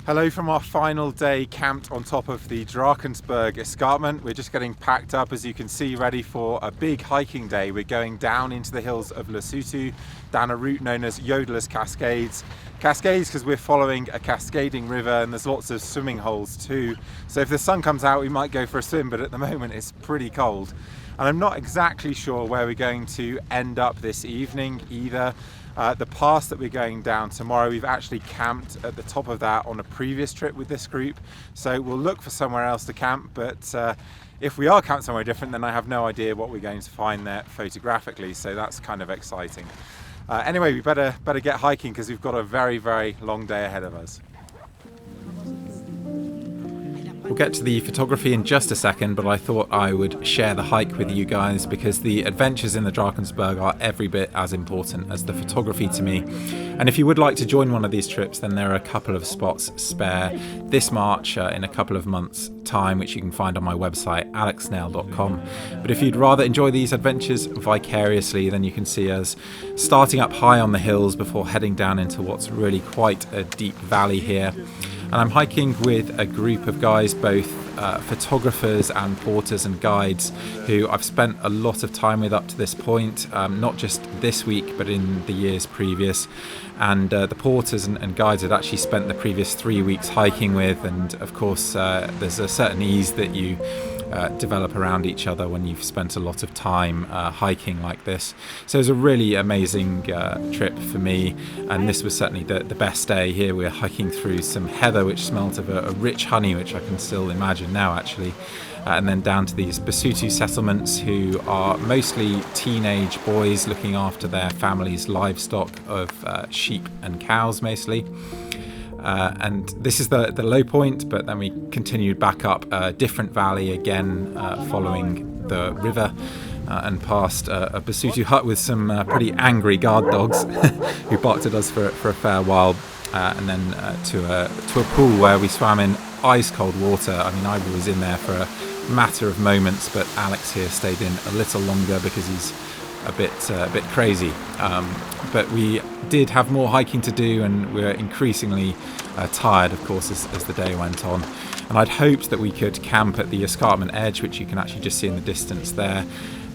Hello from our final day camped on top of the Drakensberg escarpment. We're just getting packed up, as you can see, ready for a big hiking day. We're going down into the hills of Lesotho, down a route known as Yodeler's Cascades. Cascades because we're following a cascading river and there's lots of swimming holes too. So if the sun comes out we might go for a swim, but at the moment it's pretty cold. And I'm not exactly sure where we're going to end up this evening either. The pass that we're going down tomorrow, we've actually camped at the top of that on a previous trip with this group, so we'll look for somewhere else to camp, but if we are camped somewhere different, then I have no idea what we're going to find there photographically, so that's kind of exciting. Anyway, we better get hiking because we've got a very, very long day ahead of us. We'll get to the photography in just a second, but I thought I would share the hike with you guys because the adventures in the Drakensberg are every bit as important as the photography to me. And if you would like to join one of these trips, then there are a couple of spots spare this March in a couple of months' time, which you can find on my website, alexnail.com. But if you'd rather enjoy these adventures vicariously, then you can see us starting up high on the hills before heading down into what's really quite a deep valley here. And I'm hiking with a group of guys, both photographers and porters and guides, who I've spent a lot of time with up to this point, not just this week, but in the years previous. And the porters and guides had actually spent the previous 3 weeks hiking with, and of course there's a certain ease that you develop around each other when you've spent a lot of time hiking like this. So it was a really amazing trip for me, and this was certainly the best day. Here we're hiking through some heather which smelt of a rich honey, which I can still imagine now actually, and then down to these Basotho settlements, who are mostly teenage boys looking after their families' livestock of sheep and cows mostly. And this is the low point, but then we continued back up a different valley again, following the river, and past a Basotho hut with some pretty angry guard dogs who barked at us for a fair while, and then to a pool where we swam in ice cold water. I mean, I was in there for a matter of moments, but Alex here stayed in a little longer because he's a bit crazy. But we did have more hiking to do, and we were increasingly tired, of course, as the day went on. And I'd hoped that we could camp at the escarpment edge, which you can actually just see in the distance there.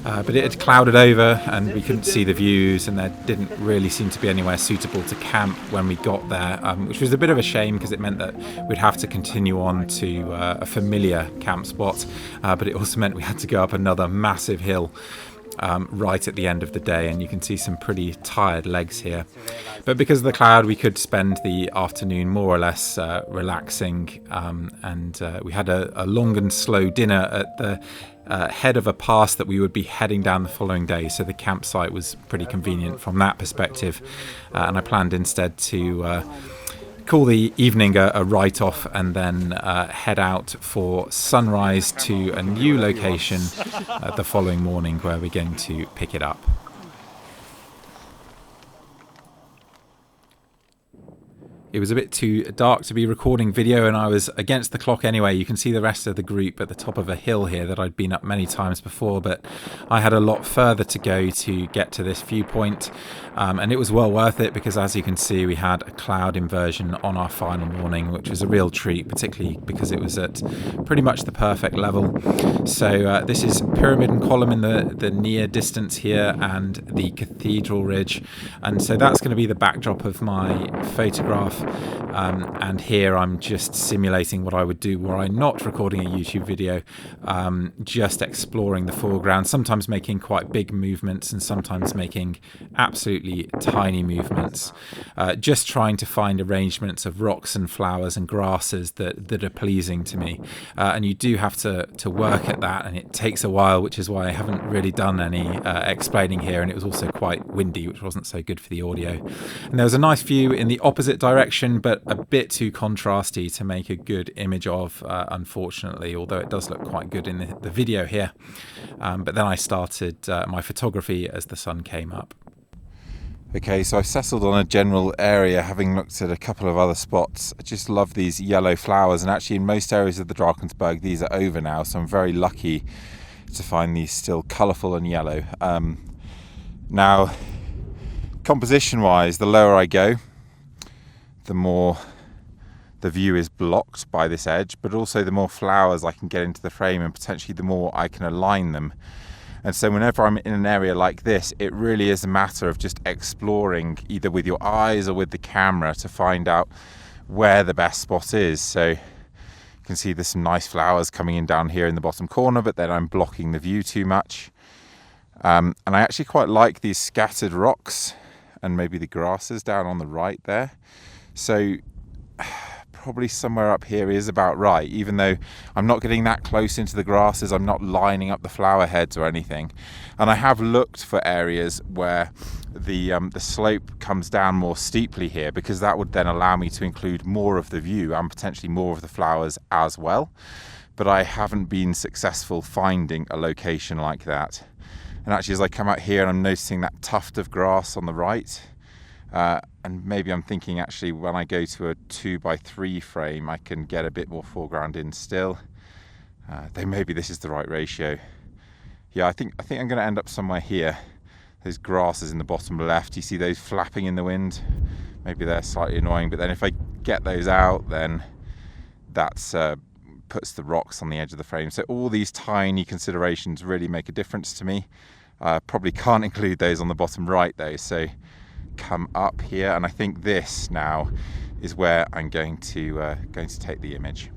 But it had clouded over and we couldn't see the views, and there didn't really seem to be anywhere suitable to camp when we got there, which was a bit of a shame because it meant that we'd have to continue on to a familiar camp spot, but it also meant we had to go up another massive hill right at the end of the day, and you can see some pretty tired legs here. But because of the cloud, we could spend the afternoon more or less relaxing, and we had a long and slow dinner at the head of a pass that we would be heading down the following day, so the campsite was pretty convenient from that perspective, and I planned instead to call the evening a write-off and then head out for sunrise to a new location the following morning where we're going to pick it up. It was a bit too dark to be recording video, and I was against the clock anyway. You can see the rest of the group at the top of a hill here that I'd been up many times before, but I had a lot further to go to get to this viewpoint, and it was well worth it because, as you can see, we had a cloud inversion on our final morning, which was a real treat, particularly because it was at pretty much the perfect level. So this is Pyramid and Column in the near distance here, and the Cathedral Ridge, and so that's going to be the backdrop of my photograph. And here I'm just simulating what I would do were I not recording a YouTube video, just exploring the foreground, sometimes making quite big movements and sometimes making absolutely tiny movements, just trying to find arrangements of rocks and flowers and grasses that are pleasing to me. And you do have to work at that, and it takes a while, which is why I haven't really done any explaining here, and it was also quite windy, which wasn't so good for the audio. And there was a nice view in the opposite direction, but a bit too contrasty to make a good image of, unfortunately, although it does look quite good in the video here. But then I started my photography as the sun came up. Okay, so I've settled on a general area, having looked at a couple of other spots. I just love these yellow flowers, and actually in most areas of the Drakensberg these are over now, so I'm very lucky to find these still colourful and yellow. Now, composition wise, the lower I go, the more the view is blocked by this edge, but also the more flowers I can get into the frame and potentially the more I can align them. And so whenever I'm in an area like this, it really is a matter of just exploring either with your eyes or with the camera to find out where the best spot is. So you can see there's some nice flowers coming in down here in the bottom corner, but then I'm blocking the view too much. And I actually quite like these scattered rocks and maybe the grasses down on the right there. So probably somewhere up here is about right, even though I'm not getting that close into the grasses, I'm not lining up the flower heads or anything. And I have looked for areas where the slope comes down more steeply here, because that would then allow me to include more of the view and potentially more of the flowers as well. But I haven't been successful finding a location like that. And actually, as I come out here and I'm noticing that tuft of grass on the right, and maybe I'm thinking actually when I go to a 2x3 frame I can get a bit more foreground in still, though maybe this is the right ratio. Yeah, I think I'm going to end up somewhere here. Those grasses in the bottom left, you see those flapping in the wind? Maybe they're slightly annoying, but then if I get those out, then that's puts the rocks on the edge of the frame. So all these tiny considerations really make a difference to me. Probably can't include those on the bottom right though, so come up here, and I think this now is where I'm going to take the image.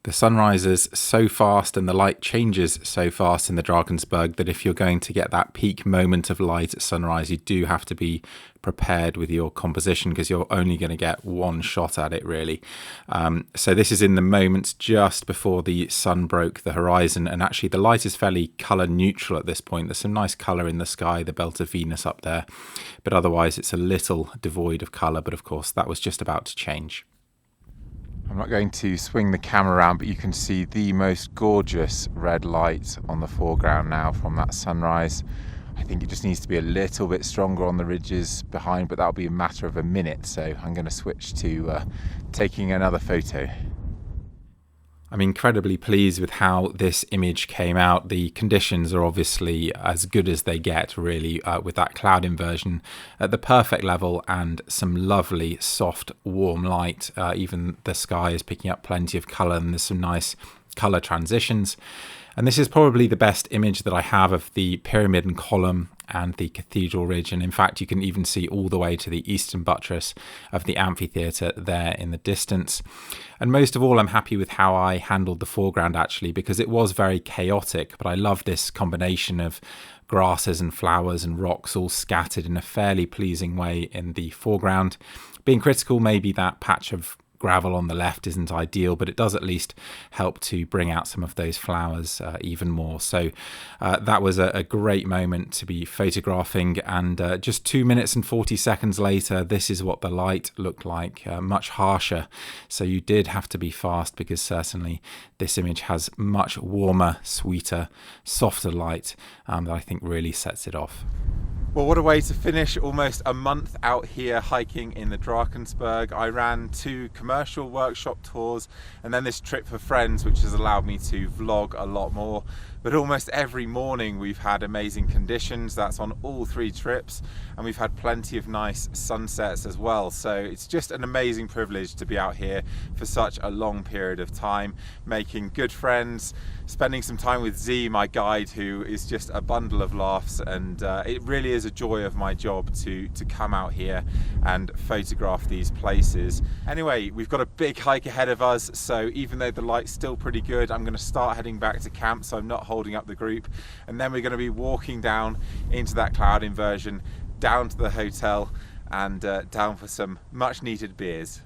The sun rises so fast and the light changes so fast in the Drakensberg that if you're going to get that peak moment of light at sunrise, you do have to be prepared with your composition, because you're only going to get one shot at it really. So this is in the moment just before the sun broke the horizon, and actually the light is fairly colour neutral at this point. There's some nice colour in the sky, the belt of Venus up there, but otherwise it's a little devoid of colour. But of course that was just about to change. I'm not going to swing the camera around, but you can see the most gorgeous red light on the foreground now from that sunrise. I think it just needs to be a little bit stronger on the ridges behind, but that'll be a matter of a minute. So I'm going to switch to taking another photo. I'm incredibly pleased with how this image came out. The conditions are obviously as good as they get really, with that cloud inversion at the perfect level and some lovely soft warm light. Even the sky is picking up plenty of colour, and there's some nice colour transitions. And this is probably the best image that I have of the pyramid and column and the cathedral ridge, and in fact you can even see all the way to the eastern buttress of the amphitheatre there in the distance. And most of all, I'm happy with how I handled the foreground actually, because it was very chaotic, but I love this combination of grasses and flowers and rocks all scattered in a fairly pleasing way in the foreground. Being critical, maybe that patch of gravel on the left isn't ideal, but it does at least help to bring out some of those flowers even more. So that was a great moment to be photographing, and just 2 minutes and 40 seconds later, this is what the light looked like, much harsher. So you did have to be fast, because certainly this image has much warmer, sweeter, softer light that I think really sets it off. Well, what a way to finish almost a month out here hiking in the Drakensberg. I ran 2 commercial workshop tours and then this trip for friends, which has allowed me to vlog a lot more. But almost every morning we've had amazing conditions. That's on all 3 trips, and we've had plenty of nice sunsets as well. So it's just an amazing privilege to be out here for such a long period of time, making good friends, spending some time with Z, my guide, who is just a bundle of laughs. And it really is a joy of my job to come out here and photograph these places. Anyway, we've got a big hike ahead of us, so even though the light's still pretty good, I'm going to start heading back to camp, so I'm not holding up the group, and then we're going to be walking down into that cloud inversion, down to the hotel, and down for some much needed beers.